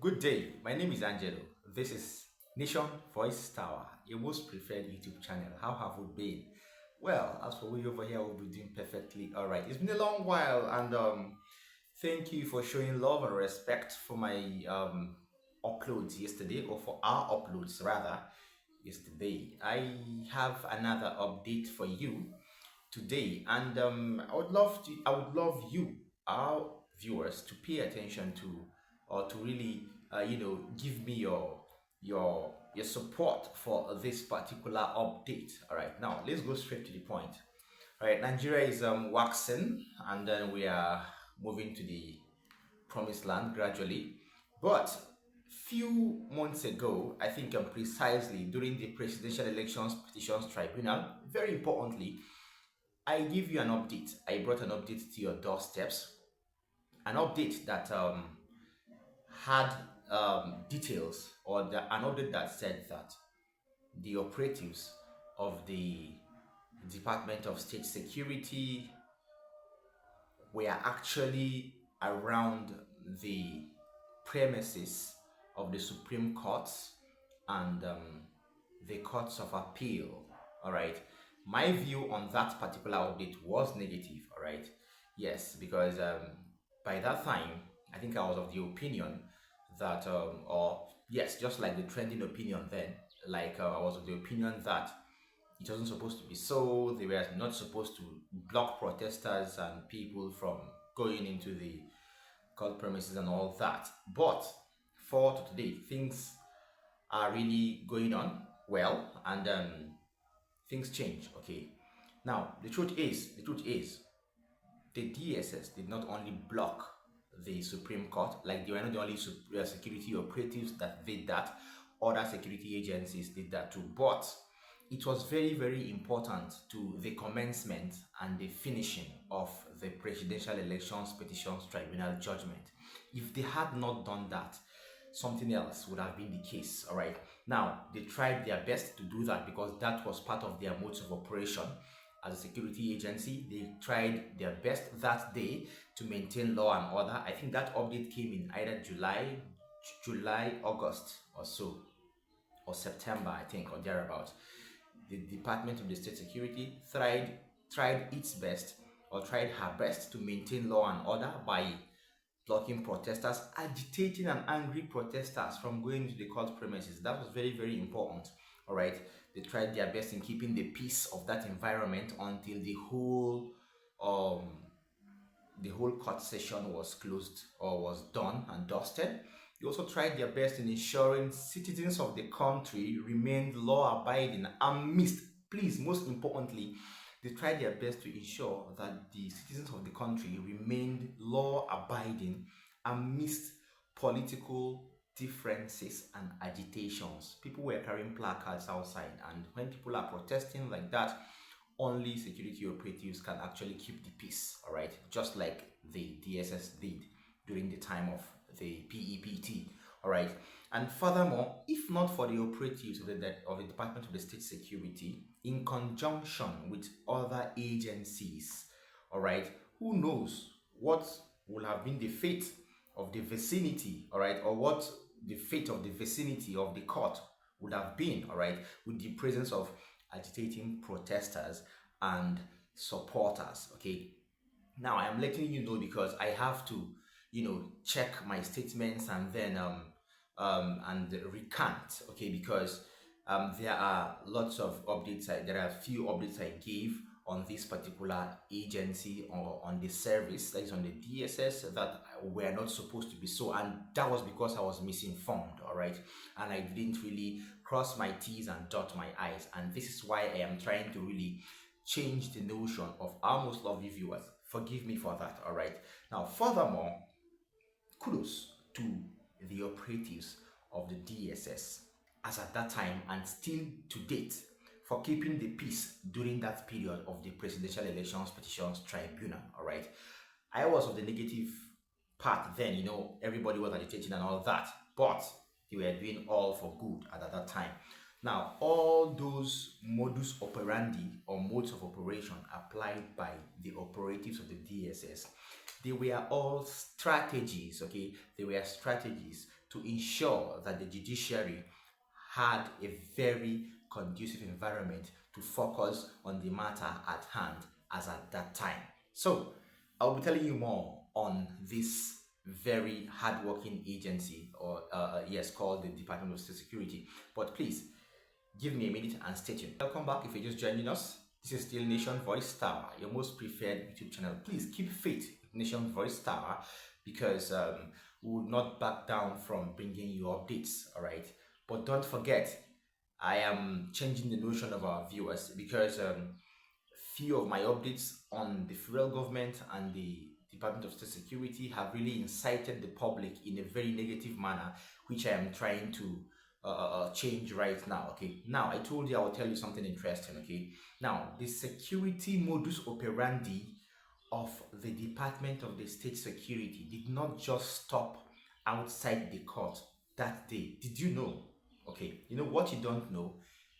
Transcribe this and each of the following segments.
Good day, my name is Angelo. This is Nation Voice Tower, your most preferred YouTube channel. How have we been? Well, as for we over here, we'll be doing perfectly all right. It's been a long while, and thank you for showing love and respect for my uploads yesterday, or for our uploads rather, yesterday. I have another update for you today, and I would love you, our viewers, to pay attention to, or to really give me your support for this particular update. All right, now let's go straight to the point. All right, Nigeria is waxing, and then we are moving to the promised land gradually. But few months ago, I think precisely during the presidential elections petitions tribunal, very importantly, I give you an update. I brought an update to your doorsteps, an update that had details, or an update that said that the operatives of the Department of State Security were actually around the premises of the Supreme Courts and the Courts of Appeal. All right. My view on that particular update was negative. All right. Yes, because by that time, I think I was of the opinion that, or yes, just like the trending opinion then, like I was of the opinion that it wasn't supposed to be so. They were not supposed to block protesters and people from going into the court premises and all that. But for today, things are really going on well, and things change. Okay. Now the truth is, the DSS did not only block the Supreme Court, like they were not the only security operatives that did that, other security agencies did that too. But it was very, very important to the commencement and the finishing of the Presidential Elections Petitions Tribunal judgment. If they had not done that, something else would have been the case. All right. Now, they tried their best to do that because that was part of their modes of operation as a security agency. They tried their best that day to maintain law and order. I think that update came in either July, August or so, or September, I think, or thereabouts. The Department of the State Security tried its best, or tried her best, to maintain law and order by blocking protesters, agitating and angry protesters from going to the court premises. That was very, very important. All right, they tried their best in keeping the peace of that environment until um the whole court session was closed or was done and dusted. They also tried their best in ensuring citizens of the country remained law abiding amidst, please, most importantly, they tried their best to ensure that the citizens of the country remained law abiding amidst political differences and agitations. People were carrying placards outside, and when people are protesting like that, only security operatives can actually keep the peace. All right, just like the DSS did during the time of the PEPT. All right, and furthermore, if not for the operatives of the Department of the State Security in conjunction with other agencies, all right, who knows what would have been the fate of the vicinity, all right, or what the fate of the vicinity of the court would have been, all right, with the presence of agitating protesters and supporters. Okay, now I am letting you know because I have to, check my statements and then and recant. Okay, because there are lots of updates. There are a few updates I gave on this particular agency or on the service, that is on the DSS, that were not supposed to be so, and that was because I was misinformed. All right, and I didn't really cross my T's and dot my I's, and this is why I am trying to really change the notion of our most lovely viewers. Forgive me for that. All right, now furthermore, kudos to the operatives of the DSS as at that time and still to date for keeping the peace during that period of the Presidential Elections Petitions Tribunal. All right, I was of the negative part then. Everybody was agitating and all that, but they were doing all for good at that time. Now, all those modus operandi or modes of operation applied by the operatives of the DSS, they were all strategies. Okay, they were strategies to ensure that the judiciary had a very conducive environment to focus on the matter at hand as at that time. So, I'll be telling you more on this very hardworking agency, or yes, called the Department of State Security. But please give me a minute and stay tuned. Welcome back if you're just joining us. This is still Nation Voice Tower, your most preferred YouTube channel. Please keep faith with Nation Voice Tower because we will not back down from bringing you updates, all right? But don't forget, I am changing the notion of our viewers because few of my updates on the federal government and the Department of State Security have really incited the public in a very negative manner, which I am trying to change right now. Okay, now I told you I will tell you something interesting. Okay, now the security modus operandi of the Department of the State Security did not just stop outside the court that day. Did you know? Okay, you know what you don't know,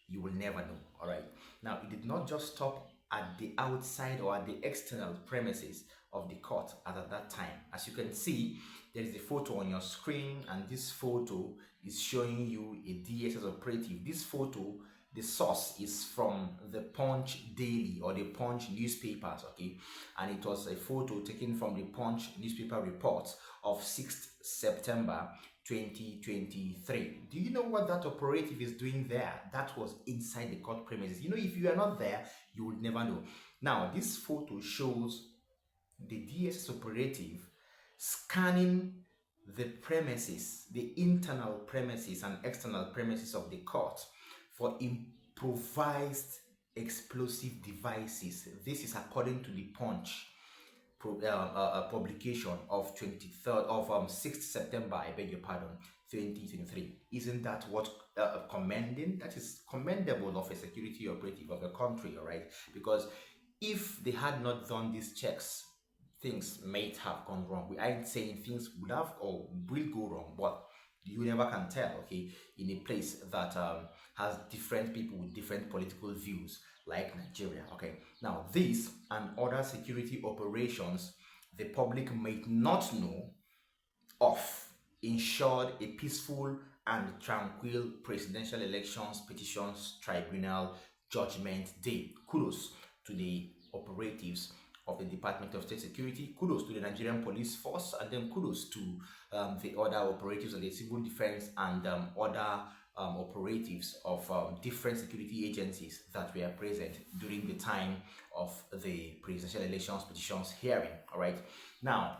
you will never know. All right. Now, it did not just stop at the outside or at the external premises of the court as at that time. As you can see, there is a photo on your screen, and this photo is showing you a DSS operative. This photo, the source is from the Punch Daily or the Punch newspapers, okay? And it was a photo taken from the Punch newspaper report of 6th September 2023. Do you know what that operative is doing there? That was inside the court premises. You know, if you are not there, you would never know. Now, this photo shows the DSS operative scanning the premises, the internal premises and external premises of the court for improvised explosive devices. This is according to the Punch publication of 23rd of 6th September, I beg your pardon, 2023. Isn't that what commending? That is commendable of a security operative of a country, all right? Because if they had not done these checks, things might have gone wrong. We aren't saying things would have or will go wrong, but you never can tell, okay, in a place that has different people with different political views like Nigeria, okay. Now, these and other security operations the public might not know of ensured a peaceful and tranquil presidential elections petitions tribunal judgment day. Kudos to the operatives of the Department of State Security, kudos to the Nigerian Police Force, and then kudos to the other operatives of the civil defense and other operatives of different security agencies that were present during the time of the presidential elections petitions hearing. All right. Now,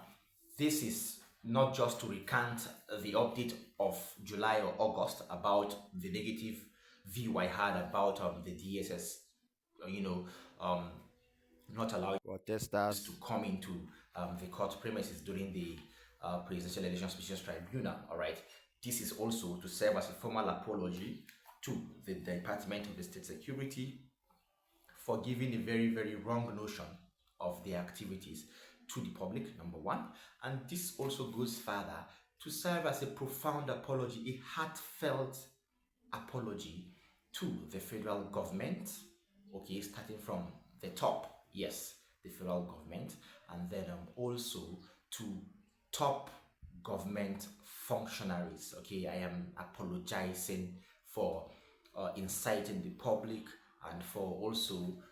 this is not just to recant the update of July or August about the negative view I had about the DSS, you know, not allowing protesters to come into the court premises during the presidential elections petitions tribunal. All right. This is also to serve as a formal apology to the Department of the State Security for giving a very, very wrong notion of their activities to the public, number one. And this also goes further to serve as a profound apology, a heartfelt apology to the federal government, okay, starting from the top, yes, the federal government, and then also to top government functionaries. Okay, I am apologizing for inciting the public and for also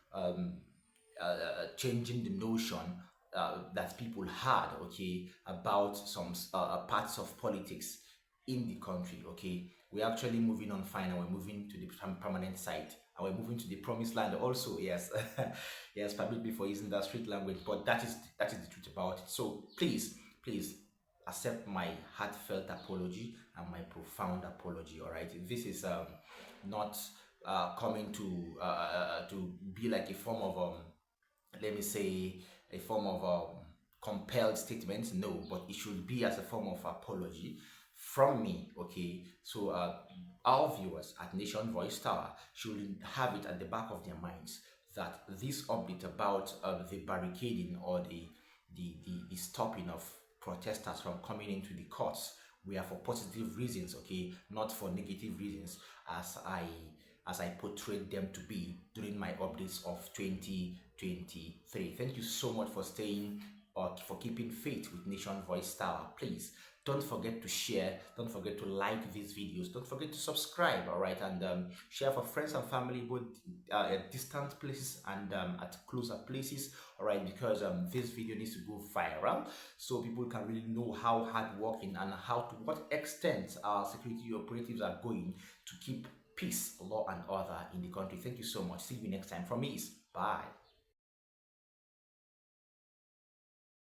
changing the notion that people had, okay, about some parts of politics in the country. Okay, we're actually moving on fine, and we're moving to the permanent site, and we're moving to the promised land also. Yes. Yes, permit me for using that street language, but that is the truth about it. So please accept my heartfelt apology and my profound apology. All right, this is not coming to be like a form of let me say a form of compelled statement. No, but it should be as a form of apology from me. Okay, so our viewers at Nation Voice Tower should have it at the back of their minds that this update about the barricading or the stopping of protesters from coming into the courts were for positive reasons, okay, not for negative reasons as I portrayed them to be during my updates of 2023. Thank you so much for staying or for keeping faith with Nation Voice Tower. Please Don't forget to share. Don't forget to like these videos. Don't forget to subscribe. All right, and share for friends and family, both at distant places and at closer places. All right, because this video needs to go viral so people can really know how hardworking and how to what extent our security operatives are going to keep peace, law, and order in the country. Thank you so much. See you next time. From me, is bye.